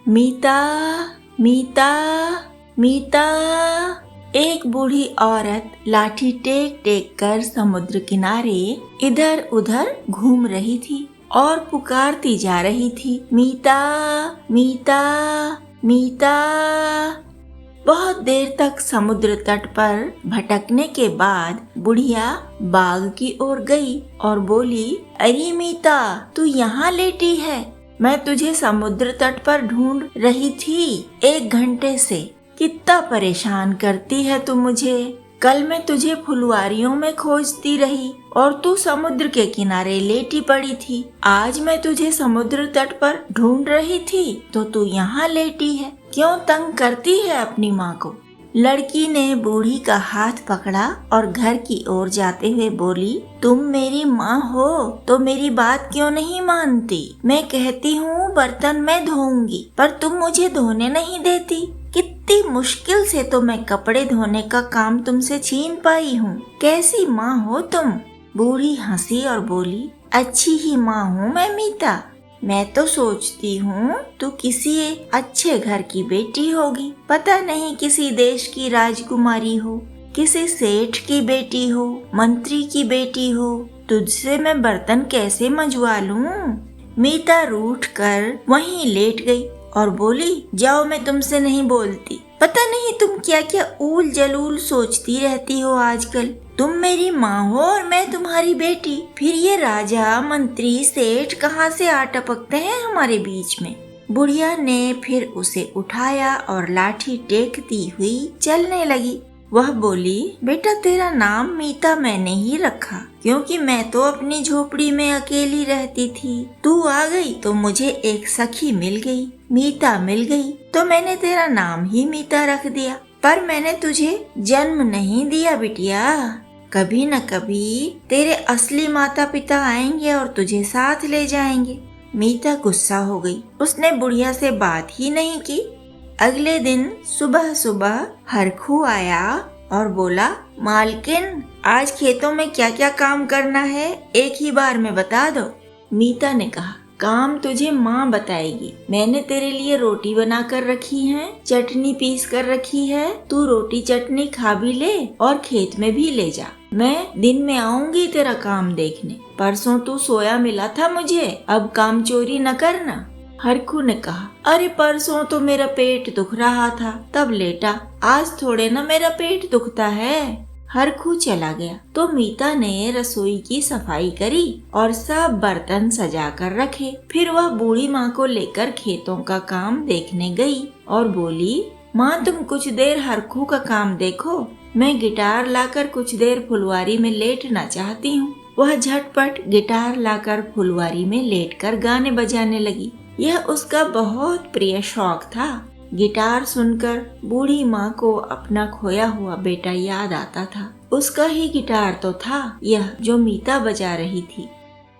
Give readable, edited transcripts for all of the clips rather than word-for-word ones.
मीता, मीता, मीता। एक बूढ़ी औरत लाठी टेक टेक कर समुद्र किनारे इधर उधर घूम रही थी और पुकारती जा रही थी, मीता, मीता, मीता। बहुत देर तक समुद्र तट पर भटकने के बाद बुढ़िया बाग की ओर गई और बोली, अरे मीता, तू यहाँ लेटी है? मैं तुझे समुद्र तट पर ढूंढ रही थी 1 घंटे से। कितना परेशान करती है तू मुझे। कल मैं तुझे फुलवारियों में खोजती रही और तू समुद्र के किनारे लेटी पड़ी थी। आज मैं तुझे समुद्र तट पर ढूंढ रही थी तो तू यहाँ लेटी है। क्यों तंग करती है अपनी माँ को? लड़की ने बूढ़ी का हाथ पकड़ा और घर की ओर जाते हुए बोली, तुम मेरी माँ हो तो मेरी बात क्यों नहीं मानती? मैं कहती हूँ बर्तन मैं धोऊंगी पर तुम मुझे धोने नहीं देती। कितनी मुश्किल से तो मैं कपड़े धोने का काम तुमसे छीन पाई हूँ। कैसी माँ हो तुम? बूढ़ी हंसी और बोली, अच्छी ही माँ हूँ मैं मीता। मैं तो सोचती हूँ तू किसी अच्छे घर की बेटी होगी। पता नहीं किसी देश की राजकुमारी हो, किसी सेठ की बेटी हो, मंत्री की बेटी हो। तुझसे मैं बर्तन कैसे मंजवा लूँ? मीता रूठ कर वहीं लेट गई और बोली, जाओ मैं तुमसे नहीं बोलती। पता नहीं तुम क्या क्या ऊल जलूल सोचती रहती हो आजकल। तुम मेरी माँ हो और मैं तुम्हारी बेटी। फिर ये राजा मंत्री सेठ कहाँ से आ टपकते हैं हमारे बीच में? बुढ़िया ने फिर उसे उठाया और लाठी टेकती हुई चलने लगी। वह बोली, बेटा तेरा नाम मीता मैंने ही रखा क्योंकि मैं तो अपनी झोपड़ी में अकेली रहती थी। तू आ गई तो मुझे एक सखी मिल गई, मीता मिल गई, तो मैंने तेरा नाम ही मीता रख दिया। पर मैंने तुझे जन्म नहीं दिया बिटिया। कभी न कभी तेरे असली माता पिता आएंगे और तुझे साथ ले जाएंगे। मीता गुस्सा हो गई। उसने बुढ़िया से बात ही नहीं की। अगले दिन सुबह सुबह हरखू आया और बोला, मालकिन आज खेतों में क्या क्या काम करना है एक ही बार में बता दो। मीता ने कहा, काम तुझे माँ बताएगी। मैंने तेरे लिए रोटी बना कर रखी है, चटनी पीस कर रखी है। तू रोटी चटनी खा भी ले और खेत में भी ले जा। मैं दिन में आऊंगी तेरा काम देखने। परसों तू सोया मिला था मुझे, अब काम चोरी न करना। हरखू ने कहा, अरे परसों तो मेरा पेट दुख रहा था तब लेटा, आज थोड़े ना मेरा पेट दुखता है। हरखू चला गया तो मीता ने रसोई की सफाई करी और सब बर्तन सजा कर रखे। फिर वह बूढ़ी माँ को लेकर खेतों का काम देखने गई और बोली, माँ तुम कुछ देर हरखू का काम देखो, मैं गिटार लाकर कुछ देर फुलवारी में लेटना चाहती हूँ। वह झटपट गिटार लाकर फुलवारी में लेटकर गाने बजाने लगी। यह उसका बहुत प्रिय शौक था। गिटार सुनकर बूढ़ी माँ को अपना खोया हुआ बेटा याद आता था। उसका ही गिटार तो था यह जो मीता बजा रही थी।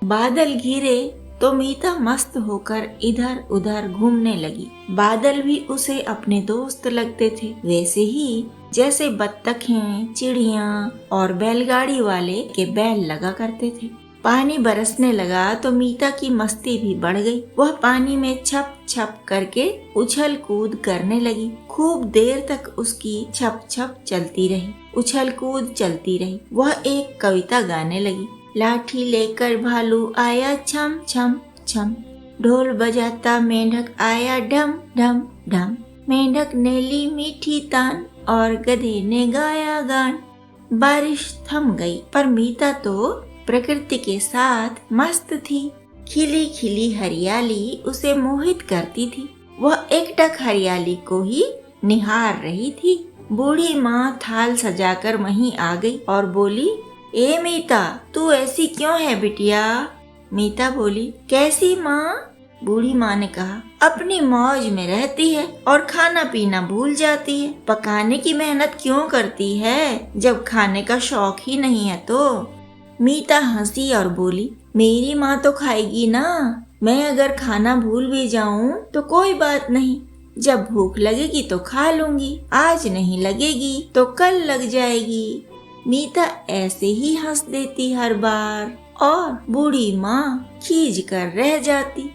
बादल घिरे तो मीता मस्त होकर इधर उधर घूमने लगी। बादल भी उसे अपने दोस्त लगते थे, वैसे ही जैसे बत्तखें, चिड़िया और बैलगाड़ी वाले के बैल लगा करते थे। पानी बरसने लगा तो मीता की मस्ती भी बढ़ गई। वह पानी में छप छप करके उछल कूद करने लगी। खूब देर तक उसकी छप छप चलती रही, उछल कूद चलती रही। वह एक कविता गाने लगी, लाठी लेकर भालू आया छम छम छम, ढोल बजाता मेंढक आया ढम ढम ढम, मेंढक ने ली मीठी तान और गधे ने गाया गान। बारिश थम गई पर मीता तो प्रकृति के साथ मस्त थी। खिली खिली हरियाली उसे मोहित करती थी। वह एकटक हरियाली को ही निहार रही थी। बूढ़ी माँ थाल सजाकर वहीं आ गई और बोली, ए मीता तू ऐसी क्यों है बिटिया? मीता बोली, कैसी माँ? बूढ़ी माँ ने कहा, अपनी मौज में रहती है और खाना पीना भूल जाती है। पकाने की मेहनत क्यों करती है जब खाने का शौक ही नहीं है तो? मीता हंसी और बोली, मेरी माँ तो खाएगी ना। मैं अगर खाना भूल भी जाऊं तो कोई बात नहीं, जब भूख लगेगी तो खा लूंगी, आज नहीं लगेगी तो कल लग जाएगी। मीता ऐसे ही हंस देती हर बार और बूढ़ी माँ खींच कर रह जाती।